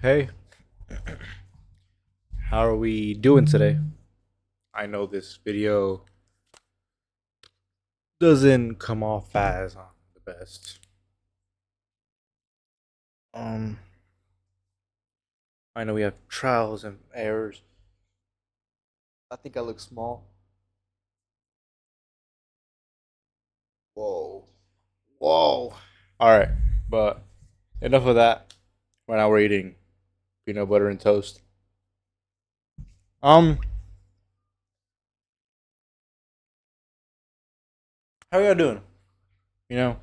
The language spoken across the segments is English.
Hey, how are we doing today? I know this video doesn't come off as the best. Um, I know we have trials and errors. I think I look small. Whoa, whoa. All right, but enough of that. Right now we're eating peanut butter and toast. Um, how y'all doing? You know,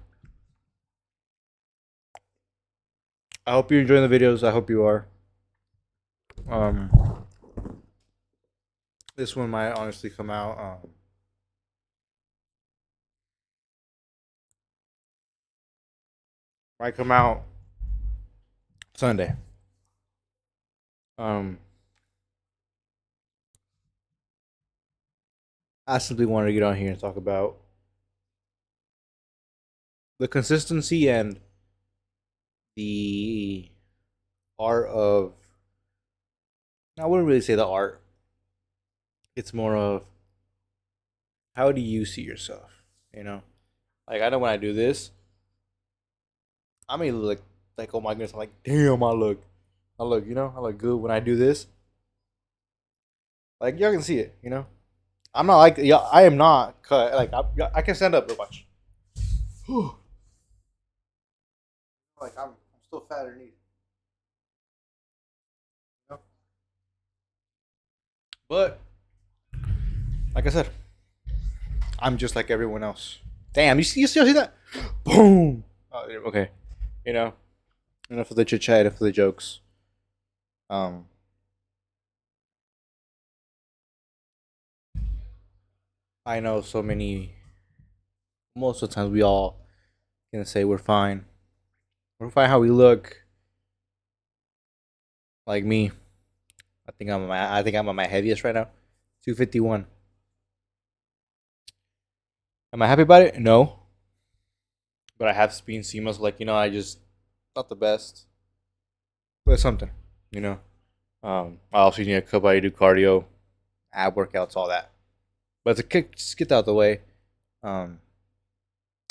I hope you're enjoying the videos. I hope you are. Um, this one might honestly come out. Might come out Sunday. Um, I simply wanted to get on here and talk about the consistency and the art of. I wouldn't really say the art. It's more of how do you see yourself? You know, like I know when I do this, I may look like oh my goodness, I'm like damn, I look, I look good when I do this. Like y'all can see it, I'm not like yeah, I am not cut. Like I can stand up real much. Like I'm still fat underneath. You know? But like I said, I'm just like everyone else. Damn, you still see that? Boom. Oh, yeah, okay. You know, enough of the chit chat, enough of the jokes. Um, I know so many. Most of the times, we all can say we're fine. We're fine how we look. Like me, I think I'm at my heaviest right now. 251. Am I happy about it? No, but I have been seeing myself like I just not the best, but it's something. You know. I also need a cut body, do cardio, ab workouts, all that. But to kick, just get that out of the way. Um,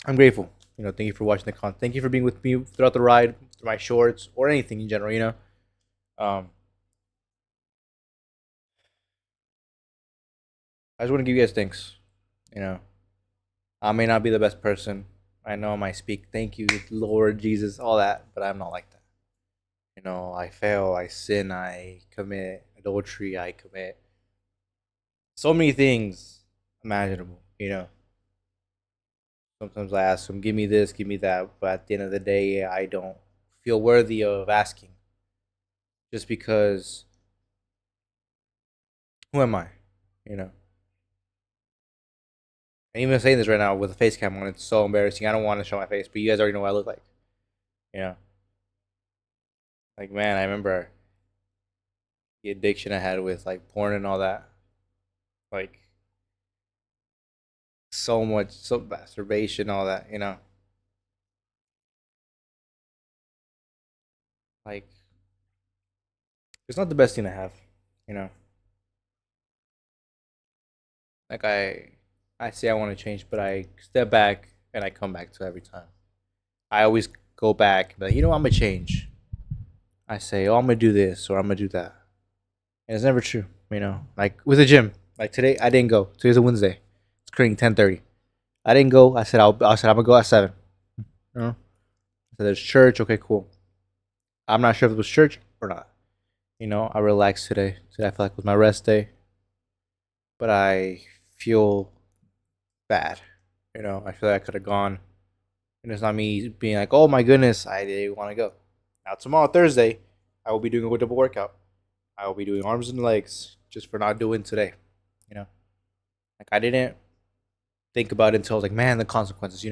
I'm grateful. Thank you for watching the content. Thank you for being with me throughout the ride, through my shorts, or anything in general. I just want to give you guys thanks. You know, I may not be the best person. I know I might speak, thank you, Lord Jesus, all that, but I'm not like that. I fail, I sin, I commit adultery, I commit so many things imaginable. Sometimes I ask him, give me this, give me that, but at the end of the day, I don't feel worthy of asking just because who am I? You know, and even saying this right now with a face cam on, it's so embarrassing. I don't want to show my face, but you guys already know what I look like. You know, like man, I remember the addiction I had with like porn and all that. Like so much, so masturbation, all that. Like it's not the best thing to have. You know, like I say I want to change, but I step back and I come back to it every time. I always go back, but I'm gonna change. I say, oh, I'm gonna do this or I'm gonna do that, and it's never true. Like with the gym. Like today, I didn't go. Today's a Wednesday. It's currently 10:30. I didn't go. I said I'm gonna go at 7. You know, so there's church. Okay, cool. I'm not sure if it was church or not. I relaxed today. Today I feel like it was my rest day, but I feel bad. I feel like I could have gone, and it's not me being like, oh my goodness, I didn't want to go. Now tomorrow Thursday, I will be doing a double workout. I will be doing arms and legs just for not doing today. You know, like I didn't think about it until I was like, man, the consequences.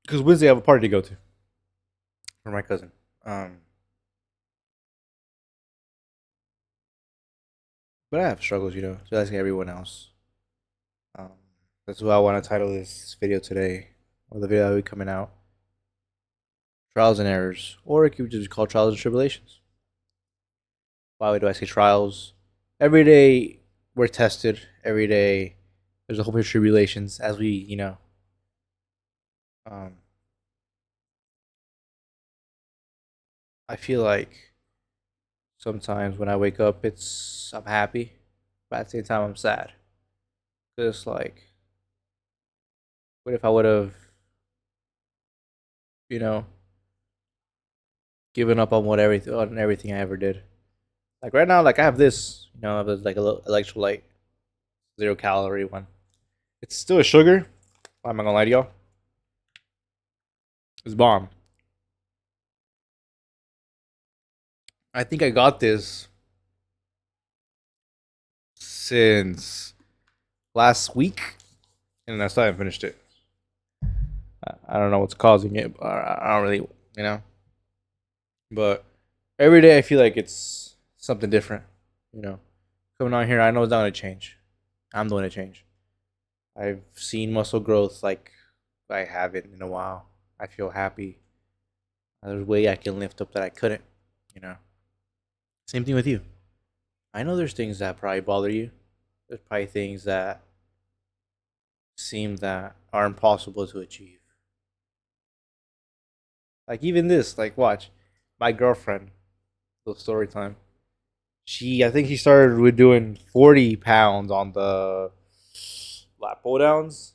Because Wednesday I have a party to go to for my cousin. But I have struggles, just like everyone else. Um, that's why I want to title this video today, or the video that will be coming out. trials and errors, or it could just be called trials and tribulations. Why do I say trials? Every day we're tested. Every day there's a whole bunch of tribulations as we, um, I feel like sometimes when I wake up, I'm happy, but at the same time I'm sad. Cause like, what if I would have, you know, given up on everything I ever did? Like right now, like I have this, I have this, like a little electrolyte, 0 calorie one. It's still a sugar. Why am I gonna lie to y'all? It's bomb. I think I got this since last week, and I still haven't finished it. I don't know what's causing it. But I don't really, you know. But every day I feel like it's something different. You know, coming on here, I know it's not gonna change. I'm the one to change. I've seen muscle growth like I haven't in a while. I feel happy. There's a way I can lift up that I couldn't. You know. Same thing with you. I know there's things that probably bother you. There's probably things that seem that are impossible to achieve. Like even this, like watch, my girlfriend, little story time. I think she started with doing 40 pounds on the lat pull downs.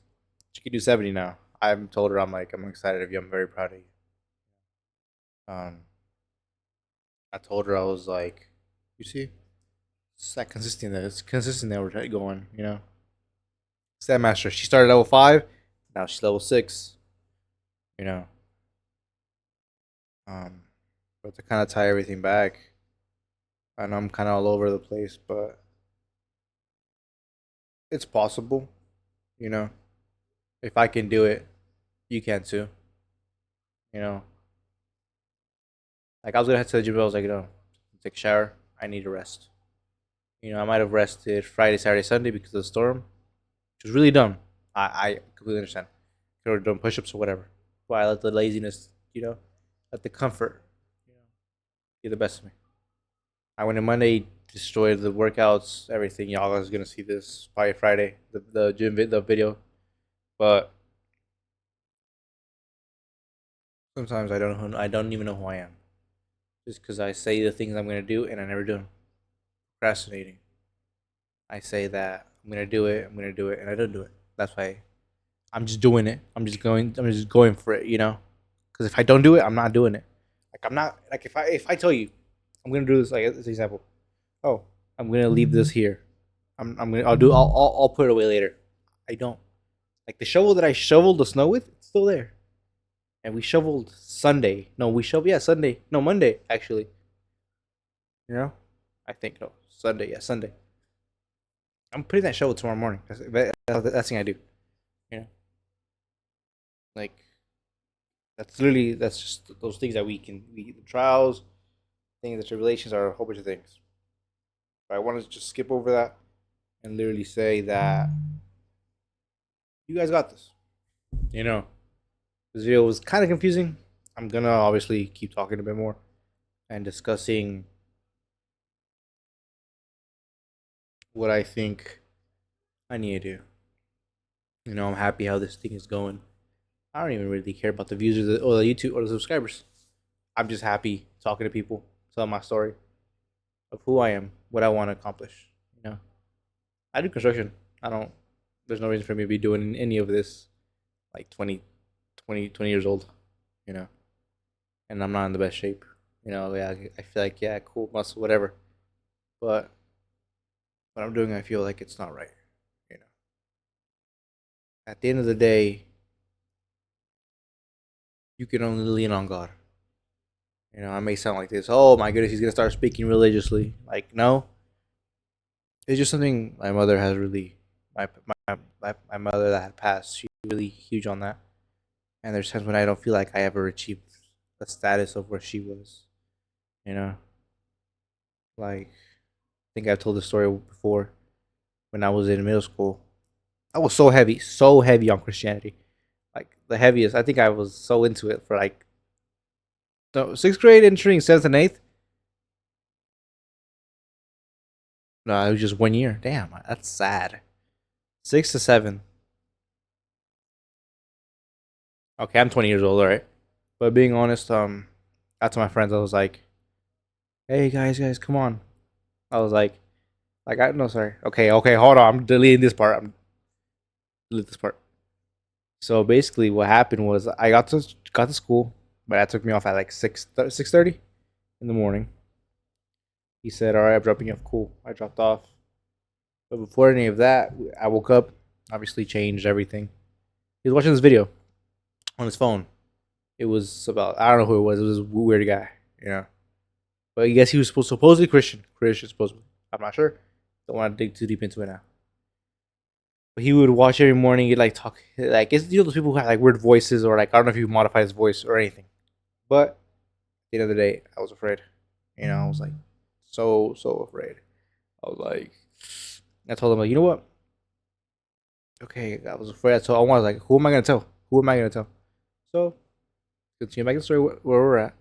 She can do 70 now. I've told her I'm excited of you. I'm very proud of you. Um, I told her I was like, you see, it's that consistent. It's consistent that we're going. Stat master. She started level 5. Now she's level 6. You know, um, but to kind of tie everything back, I know I'm kind of all over the place, but it's possible. You know, if I can do it, you can too. You know, like I was gonna head to the gym, but I was like, take a shower. I need to rest. I might have rested Friday, Saturday, Sunday because of the storm, which was really dumb. I completely understand. Could have done push-ups or whatever. But I let the laziness, let the comfort, you know, be the best of me. I went in Monday, destroyed the workouts, everything. Y'all is gonna see this probably Friday, the the video. But sometimes I don't even know who I am, just because I say the things I'm gonna do and I never do them. Procrastinating. I say that I'm gonna do it, and I don't do it. That's why I'm just doing it. I'm just going for it. Because if I don't do it, I'm not doing it. Like I'm not like if I tell you I'm gonna do this, like as an example. Oh, I'm gonna leave this here. I'll put it away later. I don't. Like the shovel that I shoveled the snow with, it's still there. And we shoveled Sunday. No, we shoveled Sunday. No, Monday actually. You know, I think no Sunday. Yeah, Sunday. I'm putting that shovel tomorrow morning. That's the thing I do. You know, like that's just those things that the trials, things, the tribulations are a whole bunch of things. But I want to just skip over that and literally say that you guys got this. You know, this video was kind of confusing. I'm gonna obviously keep talking a bit more and discussing what I think I need to do. I'm happy how this thing is going. I don't even really care about the views or the YouTube or the subscribers. I'm just happy talking to people, telling my story of who I am, what I want to accomplish. I do construction. I don't. There's no reason for me to be doing any of this like 20 years old. You know, and I'm not in the best shape. Yeah, I feel like cool muscle, whatever. But what I'm doing, I feel like it's not right. You know, at the end of the day, you can only lean on God. I may sound like this. Oh my goodness, he's gonna start speaking religiously. Like no, it's just something my mother has really. My mother that had passed, she's really huge on that. And there's times when I don't feel like I ever achieved the status of where she was. You know, like I think I've told the story before. When I was in middle school, I was so heavy on Christianity, like the heaviest. I think I was so into it for like So sixth grade entering seventh and eighth. No, it was just 1 year. Damn, that's sad. 6 to 7. Okay, I'm 20 years old, all right. But being honest, I told my friends, I was like, "Hey guys, come on." I was like I no, sorry. Okay, hold on. I'm deleting this part. I'm delete this part. So basically, what happened was I got to school, but that took me off at like 6:30 in the morning. He said, "All right, I'm dropping you off." Cool. I dropped off. But before any of that, I woke up. Obviously, changed everything. He was watching this video on his phone. It was about I don't know who it was. It was a weird guy, you know. But I guess he was supposedly Christian. Christian supposedly. I'm not sure. Don't want to dig too deep into it now. But he would watch every morning. He'd like talk like it's those people who have like weird voices or like I don't know if he modified his voice or anything. But at the end of the day, I was afraid. You know, I was like so afraid. I was like, I told him like, you know what? Okay, I was afraid. So I was like, who am I gonna tell? Who am I gonna tell? So continue back the story where we're at.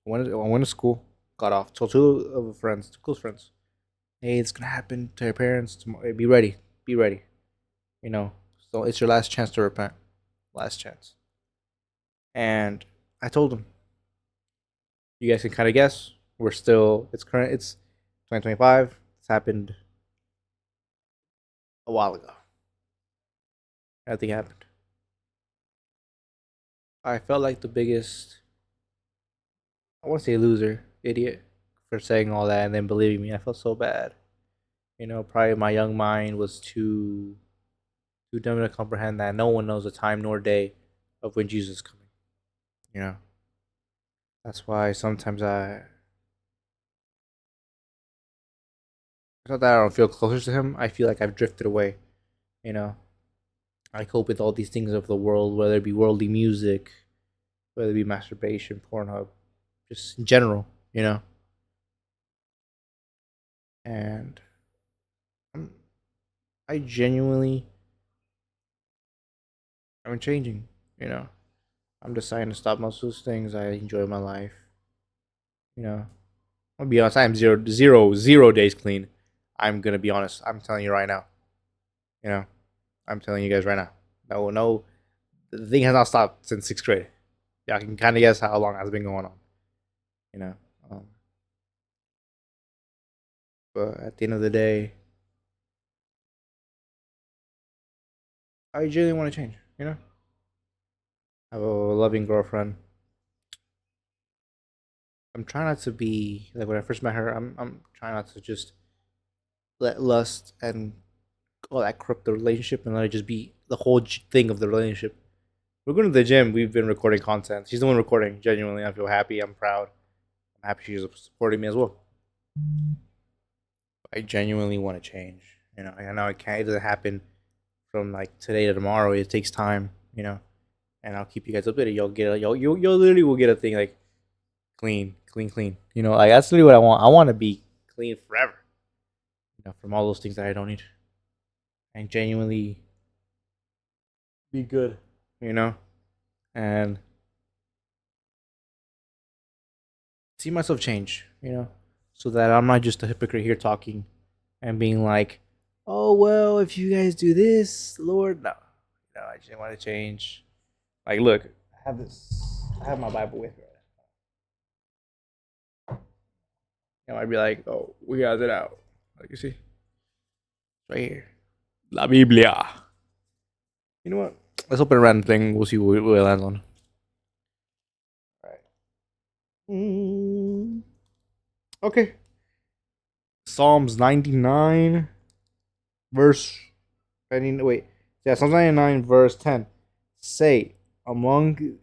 I went to school, got off, told two of friends, two close friends, hey, it's gonna happen to your parents tomorrow. Hey, be ready. You know, so it's your last chance to repent, last chance. And I told them, you guys can kind of guess. We're still, it's 2025. It's happened a while ago. Nothing happened. I felt like the biggest, I want to say loser, idiot, for saying all that and then believing me. I felt so bad. You know, probably my young mind was too dumb to comprehend that no one knows the time nor day of when Jesus is coming. You know, that's why sometimes it's not that I don't feel closer to him. I feel like I've drifted away. You know, I cope with all these things of the world, whether it be worldly music, whether it be masturbation, Pornhub, just in general. You know, and I'm, I genuinely, I'm changing. You know, I'm deciding to stop most of those things. I enjoy my life. You know, I'm gonna be honest. I'm zero days clean. I'm gonna be honest. I'm telling you right now. You know, I'm telling you guys right now. No, the thing has not stopped since sixth grade. Yeah, I can kind of guess how long it's been going on. You know, um, but at the end of the day, I genuinely want to change. You know, I have a loving girlfriend. I'm trying not to be like when I first met her. I'm trying not to just let lust and all that corrupt the relationship and let it just be the whole thing of the relationship. We're going to the gym. We've been recording content. She's the one recording. Genuinely, I feel happy. I'm proud. I'm happy she's supporting me as well. I genuinely want to change. You know, I know it can't. It doesn't happen from like today to tomorrow. It takes time. You know, and I'll keep you guys updated. You'll get you'll literally will get a thing like clean. You know, like that's literally what I want. I want to be clean forever. You know, from all those things that I don't need, and genuinely be good. You know, and see myself change. You know, so that I'm not just a hypocrite here talking and being like, "Oh well, if you guys do this, Lord, no, no, I just want to change." Like, look, I have this. I have my Bible with me. I might be like, "Oh, we got it out." Like you see, right here, La Biblia. You know what? Let's open a random thing. We'll see what it lands on. All right. Okay. Psalms 99, verse. I mean, wait. Yeah, Psalms 99, verse 10. Say among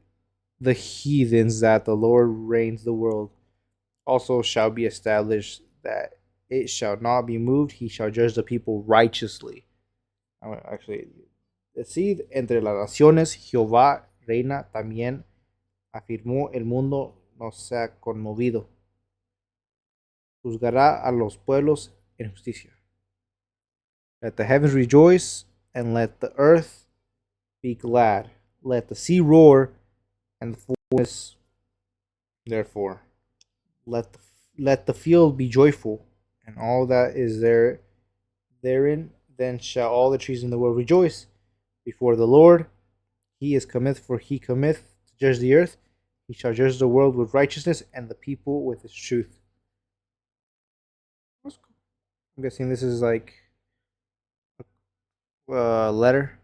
the heathens that the Lord reigns the world. Also shall be established that it shall not be moved. He shall judge the people righteously. Actually, decid entre las naciones, Jehová reina también. Afirmó el mundo no se ha conmovido. Juzgará a los pueblos en justicia. Let the heavens rejoice and let the earth be glad. Let the sea roar and the fullness Therefore, let the, let the field be joyful, and all that is therein. Then shall all the trees in the world rejoice before the Lord. He is cometh, for he cometh to judge the earth. He shall judge the world with righteousness and the people with his truth. I'm guessing this is like a letter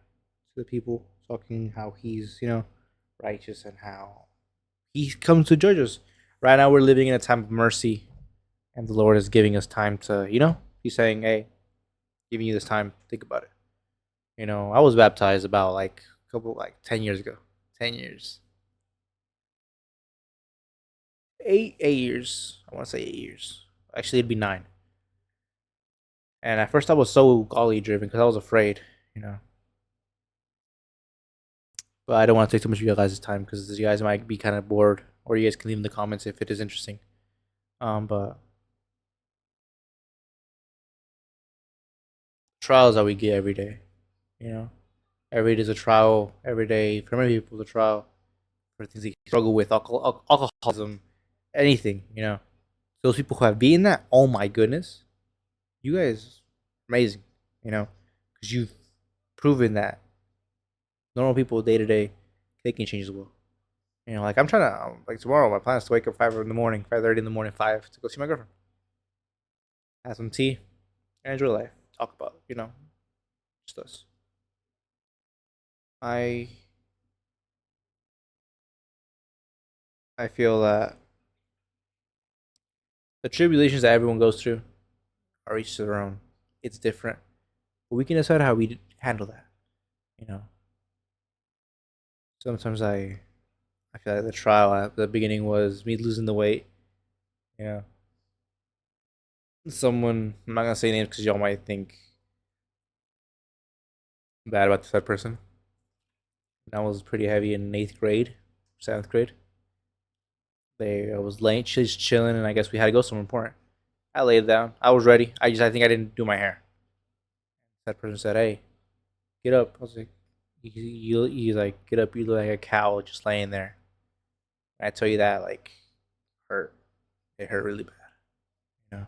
to the people talking how he's, righteous and how he comes to judge us. Right now, we're living in a time of mercy, and the Lord is giving us time to, he's saying, hey, giving you this time, think about it. I was baptized about like a couple, like 10 years ago. 10 years. 8 years. I want to say 8 years. Actually, it'd be 9. And at first, I was so golly driven because I was afraid, you know. But I don't want to take too much of you guys' time because you guys might be kind of bored, or you guys can leave in the comments if it is interesting. But trials that we get every day, you know, every day is a trial. Every day for many people, is a trial for things they struggle with, alcoholism, anything, Those people who have beaten that, oh my goodness, you guys, amazing, because you've proven that normal people day to day, they can change the world. Like I'm trying to, like tomorrow, my plan is to wake up 5 in the morning, 5:30 in the morning, 5 to go see my girlfriend, have some tea, and enjoy life. Talk about, just us. I I feel that the tribulations that everyone goes through are each to their own. It's different, but we can decide how we handle that. You know, sometimes I feel like the trial at the beginning was me losing the weight. You know, someone, I'm not gonna say names because y'all might think bad about that person. I was pretty heavy in 8th grade, 7th grade. I was laying, just chilling, and I guess we had to go somewhere important. I laid down. I was ready. I think I didn't do my hair. That person said, "Hey, get up." I was like, "You like get up? You look like a cow just laying there." And I tell you that like hurt. It hurt really bad. You know.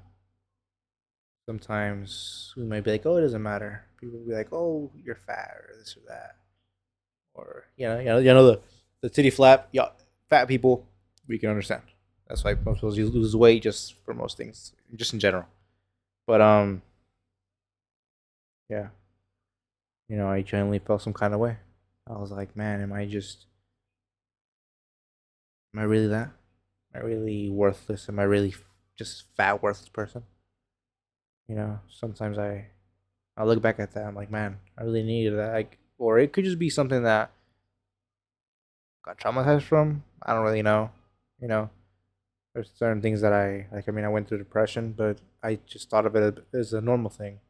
Sometimes we might be like, "Oh, it doesn't matter." People will be like, "Oh, you're fat or this or that," or the titty flap. Yeah, fat people we can understand. That's why most people lose weight just for most things, just in general. But yeah, I genuinely felt some kind of way. I was like, man, am I really that? Am I really worthless? Am I really just fat, worthless person? Sometimes I look back at that. I'm like, man, I really needed that. Like, or it could just be something that got traumatized from. I don't really know. You know, there's certain things that I like. I mean, I went through depression, but I just thought of it as a normal thing.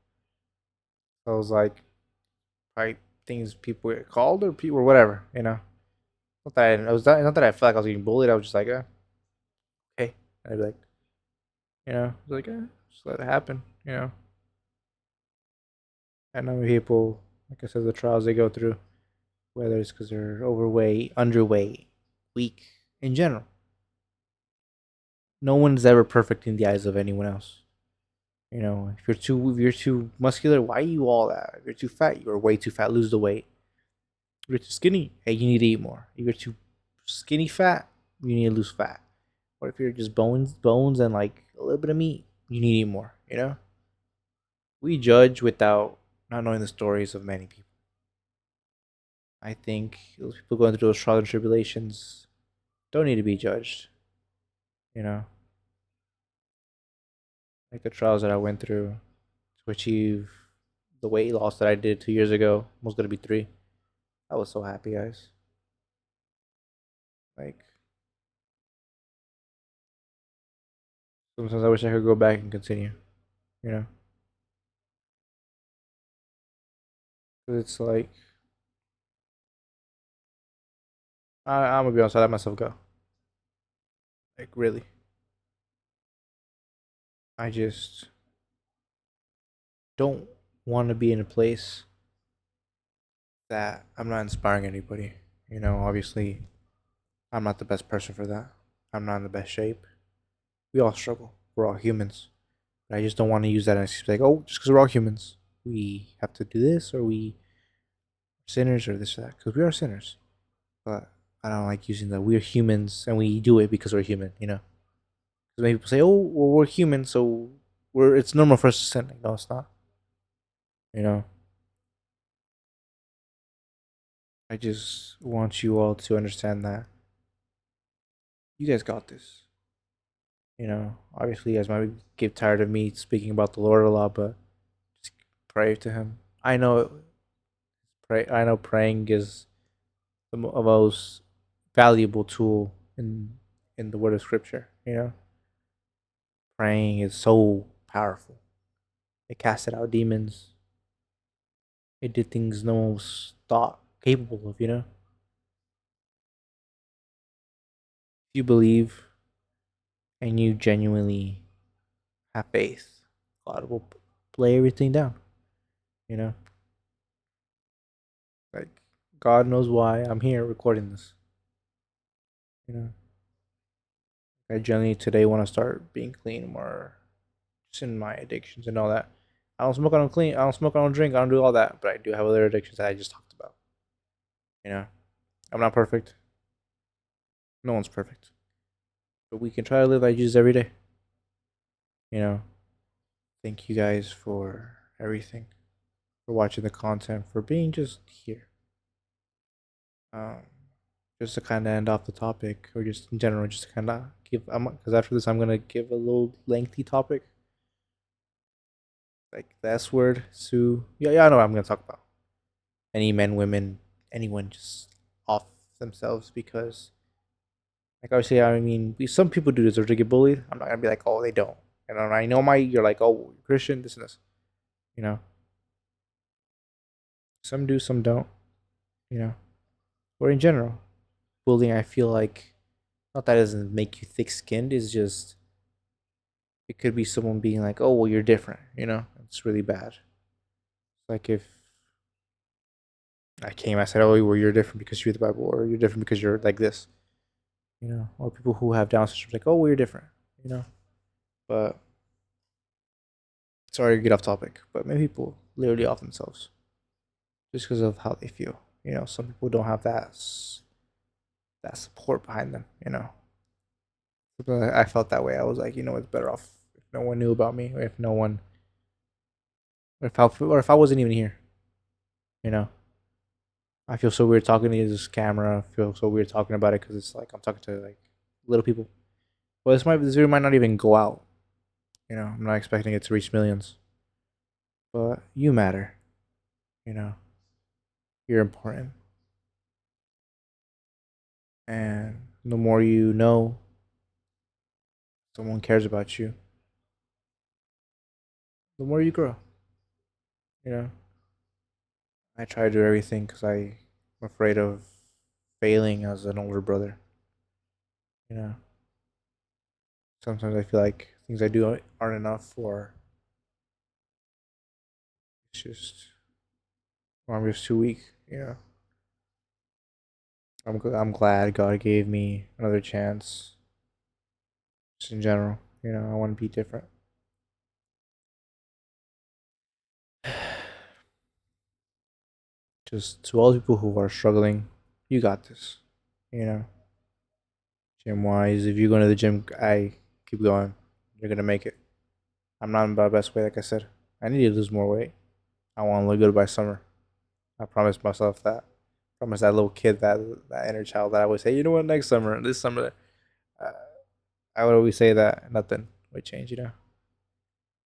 So I was like, I things people get called or people or whatever. Not that I felt like I was getting bullied. I was just like, okay. And I'd be like, like, just let it happen. I know people, like I said, the trials they go through, whether it's because they're overweight, underweight, weak, in general. No one's ever perfect in the eyes of anyone else. If you're too muscular, why are you all that? If you're too fat, you're way too fat. Lose the weight. If you're too skinny, hey, you need to eat more. If you're too skinny fat, you need to lose fat. Or if you're just bones, and like a little bit of meat, you need to eat more. We judge without not knowing the stories of many people. I think those people going through those trials and tribulations don't need to be judged. You know, like the trials that I went through to achieve the weight loss that I did 2 years ago. Was gonna be 3. I was so happy, guys. Like sometimes I wish I could go back and continue. You know, 'cause it's like I'm gonna be honest. I let myself go. Like really, I just don't want to be in a place that I'm not inspiring anybody. Obviously, I'm not the best person for that. I'm not in the best shape. We all struggle. We're all humans. But I just don't want to use that as like, oh, just because we're all humans, we have to do this, or we are sinners, or this or that. Because we are sinners. But I don't like using that. We're humans, and we do it because we're human. Because many people say, oh, well, we're human, so it's normal for us to sin. Like, no, it's not. You know. I just want you all to understand that you guys got this. Obviously, you guys might get tired of me speaking about the Lord a lot, but just pray to Him. I know praying is the most valuable tool in the Word of Scripture. Praying is so powerful. It casted out demons. It did things no one was thought capable of. If you believe and you genuinely have faith, God will lay everything down. You know, like God knows why I'm here recording this. You know, I generally today want to start being clean more, just in my addictions and all that. I don't smoke. I don't clean. I don't smoke. I don't drink. I don't do all that. But I do have other addictions that I just talked about. You know, I'm not perfect. No one's perfect, but we can try to live like Jesus every day. You know, thank you guys for everything, for watching the content, for being just here. Um, just to kind of end off the topic, or just in general, just to kind of give. Because after this, I'm gonna give a little lengthy topic, like the S word. So yeah, I know what I'm gonna talk about. Any men, women, anyone just off themselves because, like obviously, I mean, some people do deserve to get bullied. I'm not gonna be like, oh, they don't. And I know you're like, oh, Christian, this and this. You know, some do, some don't. You know, or in general, bullying. I feel like not that it doesn't make you thick skinned. It's just it could be someone being like, oh, well, you're different. It's really bad. Like if I said, oh, well, you're different because you read the Bible, or you're different because you're like this. Or people who have Down syndrome, like, oh, well, you're different. But sorry to get off topic, but many people literally off themselves just because of how they feel. Some people don't have that support behind them. But I felt that way. I was like, it's better off if no one knew about me, or if no one, or if I wasn't even here. You know, I feel so weird talking to this camera. I feel so weird talking about it because it's like I'm talking to like little people. Well, this video might not even go out. I'm not expecting it to reach millions, but you matter. You know, you're important, and the more you know, someone cares about you, the more you grow. You know, I try to do everything because I'm afraid of failing as an older brother. You know, sometimes I feel like things I do aren't enough, or it's just, or I'm just too weak. I'm glad God gave me another chance. Just in general, I want to be different. Just to all the people who are struggling, you got this. You know, gym wise, if you're going to the gym, I keep going. You're gonna make it. I'm not in my best way, like I said. I need to lose more weight. I want to look good by summer. I promised myself that. Promise that little kid, that inner child, that I would say, you know what, next summer, this summer, uh, I would always say that nothing would change.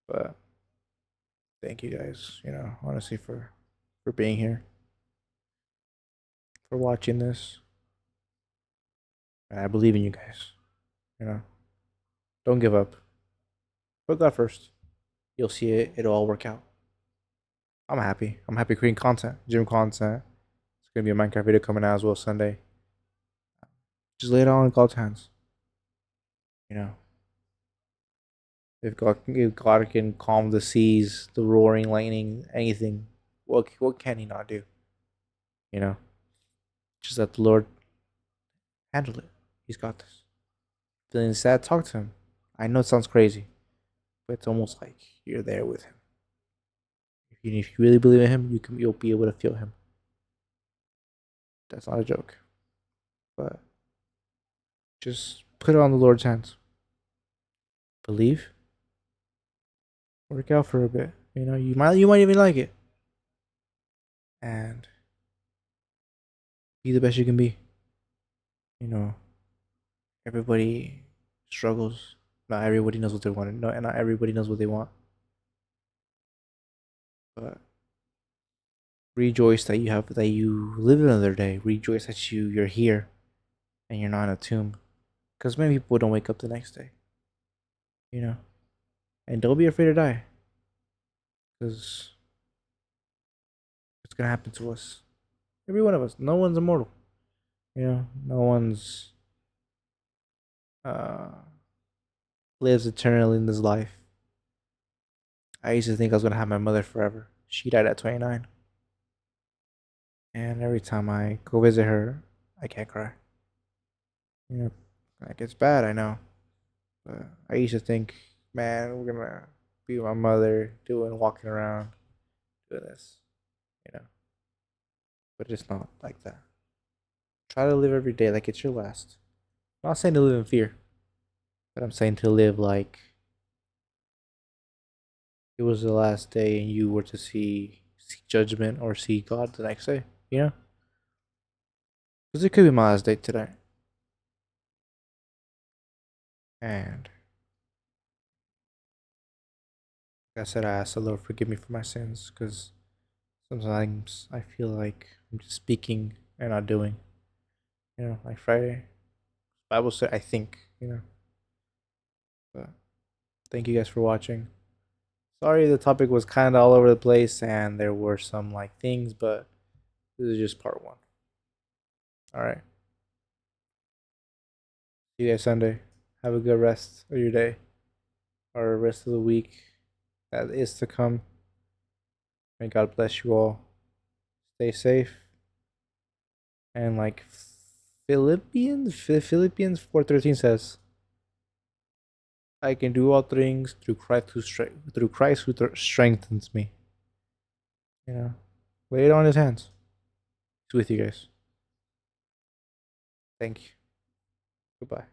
But thank you guys. Honestly, for being here, for watching this. And I believe in you guys. You know, don't give up. Put God first. You'll see it. It'll all work out. I'm happy. I'm happy creating content, gym content. It's gonna be a Minecraft video coming out as well Sunday. Just lay it all in God's hands. You know, if God can calm the seas, the roaring lightning, anything, what can He not do? You know, just let the Lord handle it. He's got this. feeling sad, talk to him. I know it sounds crazy, but it's almost like you're there with him. If you really believe in him, you'll be able to feel him. That's not a joke. But just put it on the Lord's hands. Believe. Work out for a bit. You might even like it. And be the best you can be. You know, everybody struggles. Not everybody knows what they want. No, and not everybody knows what they want. But rejoice that you live another day. Rejoice that you're here and you're not in a tomb. Because many people don't wake up the next day. You know? And don't be afraid to die. Because it's gonna happen to us. Every one of us. No one's immortal. No one's uh lives eternally in this life. I used to think I was gonna have my mother forever. She died at 29. And every time I go visit her, I can't cry. You know, like it's bad, I know. But I used to think, man, we're gonna be with my mother, walking around, doing this, you know. But it's not like that. Try to live every day like it's your last. I'm not saying to live in fear, but I'm saying to live like it was the last day and you were to see judgment or see God the next day, you know? Because it could be my last day today. And like I said, I asked the Lord forgive me for my sins because sometimes I feel like I'm just speaking and not doing. Like Friday, Bible said, I think, But thank you guys for watching. Sorry the topic was kind of all over the place and there were some like things, but this is just part one. All right. See you guys Sunday. Have a good rest of your day or rest of the week that is to come. May God bless you all. Stay safe. And like Philippians 4:13 says, I can do all things through Christ who strengthens me. Lay it on his hands. He's with you guys. Thank you. Goodbye.